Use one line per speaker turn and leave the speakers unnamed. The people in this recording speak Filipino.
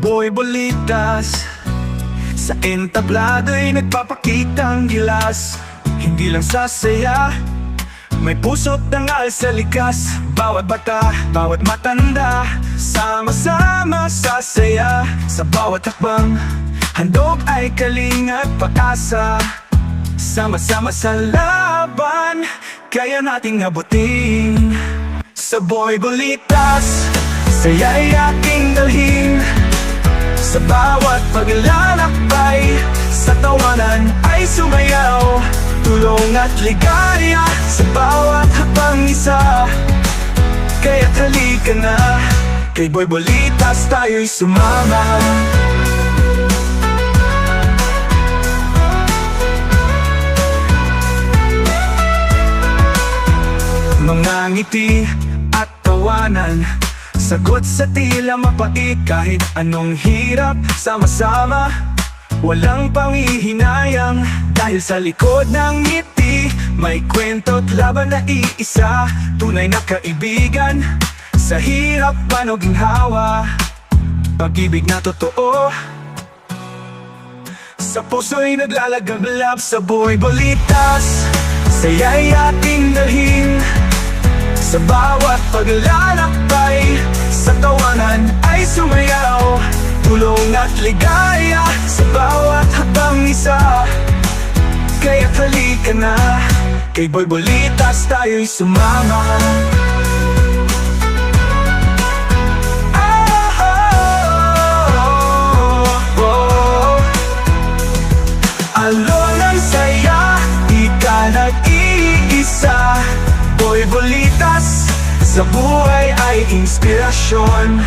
Boy Bolitas, sa entablado'y nagpapakitang gilas. Hindi lang sa saya, may puso't dangal sa likas. Bawat bata, bawat matanda, sama-sama sa saya. Sa bawat hakbang, handog ay kalingat pag-asa. Sama-sama sa laban, kaya nating abutin. Sa Boy Bolitas, saya'y ating dalhin. Sa bawat paglalakbay, sa tawanan ay sumayaw. Tulong at ligaya sa bawat hakbang isa. Kaya't halika na, kay Boy Bolitas tayo'y sumama. Mga ngiti at tawanan, sagot sa tila mapait. Kahit anong hirap, sama-sama, walang panghihinayang. Dahil sa likod ng ngiti, may kwento't laban na iisa. Tunay na kaibigan, sa hirap panog ginhawa. Pag-ibig na totoo, sa puso'y naglalagablab. Sa Boy Bolitas, saya'y ating dalhin. Sa bawat paglalakbay, sa tawanan ay sumayaw. Tulong at ligaya sa bawat hakbang isa. Kaya't halika na, kay Boy Bolitas tayo'y sumama. Alon ang saya, di ka nag-iisa. Boy Bolitas, sa buhay ay inspirasyon.